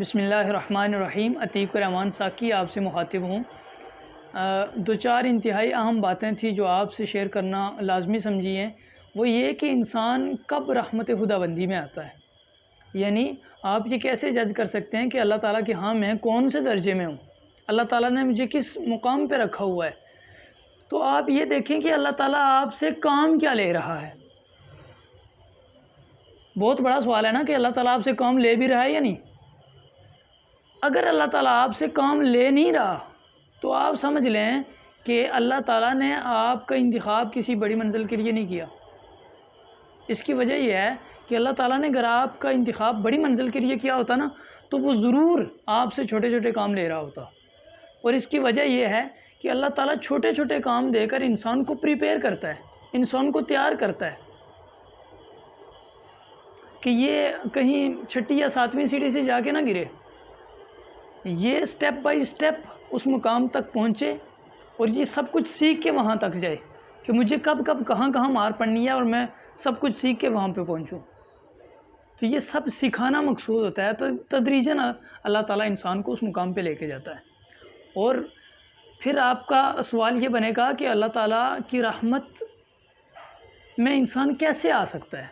بسم اللہ الرحمن الرحیم۔ عتیق الرحمان ساکی آپ سے مخاطب ہوں۔ دو چار انتہائی اہم باتیں تھیں جو آپ سے شیئر کرنا لازمی سمجھی ہیں۔ وہ یہ کہ انسان کب رحمت خداوندی میں آتا ہے، یعنی آپ یہ کیسے جج کر سکتے ہیں کہ اللہ تعالیٰ کہ ہاں میں کون سے درجے میں ہوں، اللہ تعالیٰ نے مجھے کس مقام پہ رکھا ہوا ہے۔ تو آپ یہ دیکھیں کہ اللہ تعالیٰ آپ سے کام کیا لے رہا ہے۔ بہت بڑا سوال ہے نا کہ اللہ تعالیٰ آپ سے کام لے بھی رہا ہے یا نہیں۔ اگر اللہ تعالیٰ آپ سے کام لے نہیں رہا تو آپ سمجھ لیں کہ اللہ تعالیٰ نے آپ کا انتخاب کسی بڑی منزل کے لیے نہیں کیا۔ اس کی وجہ یہ ہے کہ اللہ تعالیٰ نے اگر آپ کا انتخاب بڑی منزل کے لیے کیا ہوتا نا تو وہ ضرور آپ سے چھوٹے چھوٹے کام لے رہا ہوتا۔ اور اس کی وجہ یہ ہے کہ اللہ تعالیٰ چھوٹے چھوٹے کام دے کر انسان کو پریپیئر کرتا ہے، انسان کو تیار کرتا ہے کہ یہ کہیں چھٹی یا ساتویں سیڑھی سے جا کے نہ گرے، یہ سٹیپ بائی سٹیپ اس مقام تک پہنچے اور یہ سب کچھ سیکھ کے وہاں تک جائے کہ مجھے کب کب کہاں کہاں مار پڑنی ہے اور میں سب کچھ سیکھ کے وہاں پہ پہنچوں۔ تو یہ سب سکھانا مقصود ہوتا ہے، تو تدریجاً اللہ تعالیٰ انسان کو اس مقام پہ لے کے جاتا ہے۔ اور پھر آپ کا سوال یہ بنے گا کہ اللہ تعالیٰ کی رحمت میں انسان کیسے آ سکتا ہے،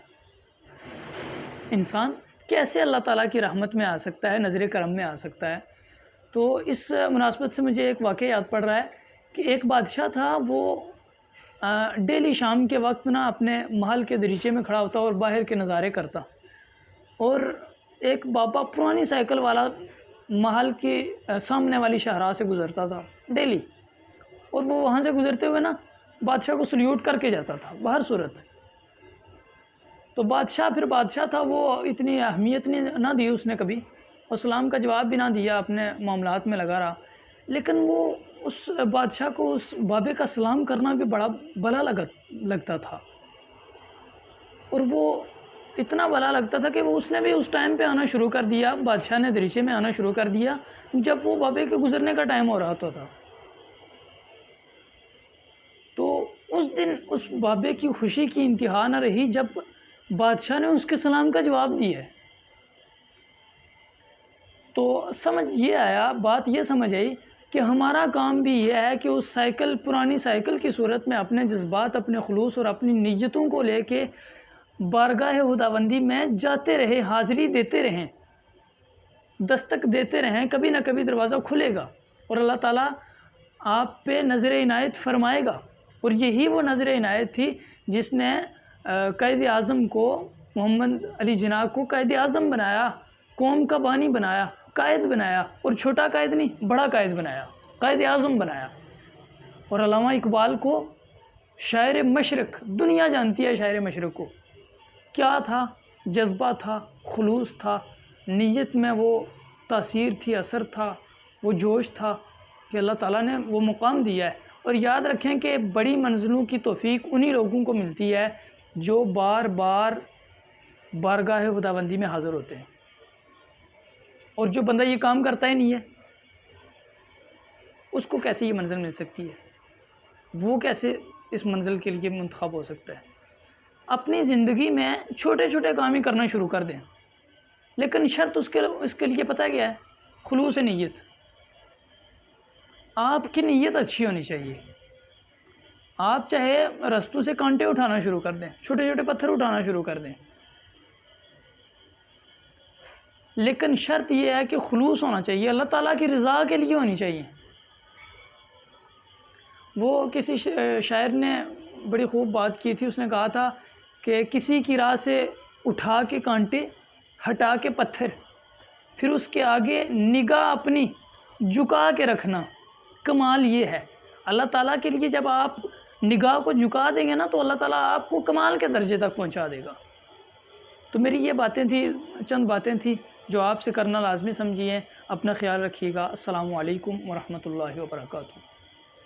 انسان کیسے اللہ تعالیٰ کی رحمت میں آ سکتا ہے، نظر کرم میں آ سکتا ہے۔ تو اس مناسبت سے مجھے ایک واقعہ یاد پڑ رہا ہے کہ ایک بادشاہ تھا، وہ ڈیلی شام کے وقت نا اپنے محل کے دریچے میں کھڑا ہوتا اور باہر کے نظارے کرتا، اور ایک بابا پرانی سائیکل والا محل کی سامنے والی شاہراہ سے گزرتا تھا ڈیلی، اور وہ وہاں سے گزرتے ہوئے نا بادشاہ کو سلیوٹ کر کے جاتا تھا بہر صورت۔ تو بادشاہ تھا، وہ اتنی اہمیت نہ دی اس نے کبھی، اور سلام کا جواب بھی نہ دیا، اپنے معاملات میں لگا رہا۔ لیکن وہ اس بادشاہ کو اس بابے کا سلام کرنا بھی بڑا بھلا لگتا تھا، اور وہ اتنا بھلا لگتا تھا کہ اس نے بھی اس ٹائم پہ آنا شروع کر دیا، بادشاہ نے دریچے میں آنا شروع کر دیا جب وہ بابے کے گزرنے کا ٹائم ہو رہا ہوتا تھا۔ تو اس دن اس بابے کی خوشی کی انتہا نہ رہی جب بادشاہ نے اس کے سلام کا جواب دیا۔ تو بات یہ سمجھ آئی کہ ہمارا کام بھی یہ ہے کہ اس پرانی سائیکل کی صورت میں اپنے جذبات، اپنے خلوص اور اپنی نیتوں کو لے کے بارگاہ خداوندی میں جاتے رہے، حاضری دیتے رہیں، دستک دیتے رہیں، کبھی نہ کبھی دروازہ کھلے گا اور اللہ تعالیٰ آپ پہ نظر عنایت فرمائے گا۔ اور یہی وہ نظر عنایت تھی جس نے قائد اعظم کو، محمد علی جناح کو قائد اعظم بنایا، قوم کا بانی بنایا، قائد بنایا، اور چھوٹا قائد نہیں بڑا قائد بنایا، قائد اعظم بنایا۔ اور علامہ اقبال کو شاعر مشرق، دنیا جانتی ہے شاعر مشرق کو، کیا تھا؟ جذبہ تھا، خلوص تھا، نیت میں وہ تاثیر تھی، اثر تھا، وہ جوش تھا کہ اللہ تعالیٰ نے وہ مقام دیا ہے۔ اور یاد رکھیں کہ بڑی منزلوں کی توفیق انہی لوگوں کو ملتی ہے جو بار بار بارگاہ خداوندی میں حاضر ہوتے ہیں، اور جو بندہ یہ کام کرتا ہی نہیں ہے اس کو کیسے یہ منزل مل سکتی ہے، وہ کیسے اس منزل کے لیے منتخب ہو سکتا ہے۔ اپنی زندگی میں چھوٹے چھوٹے کام ہی کرنا شروع کر دیں، لیکن شرط اس کے لیے پتہ کیا ہے؟ خلوص نیت۔ آپ کی نیت اچھی ہونی چاہیے۔ آپ چاہے رستوں سے کانٹے اٹھانا شروع کر دیں، چھوٹے چھوٹے پتھر اٹھانا شروع کر دیں، لیکن شرط یہ ہے کہ خلوص ہونا چاہیے، اللہ تعالیٰ کی رضا کے لیے ہونی چاہیے۔ وہ کسی شاعر نے بڑی خوب بات کی تھی، اس نے کہا تھا کہ کسی کی راہ سے اٹھا کے کانٹے، ہٹا کے پتھر، پھر اس کے آگے نگاہ اپنی جھکا کے رکھنا، کمال یہ ہے۔ اللہ تعالیٰ کے لیے جب آپ نگاہ کو جھکا دیں گے نا تو اللہ تعالیٰ آپ کو کمال کے درجے تک پہنچا دے گا۔ تو میری یہ باتیں تھیں، چند باتیں تھیں جو آپ سے کرنا لازمی سمجھیے۔ اپنا خیال رکھیے گا۔ السلام علیکم ورحمۃ اللہ وبرکاتہ۔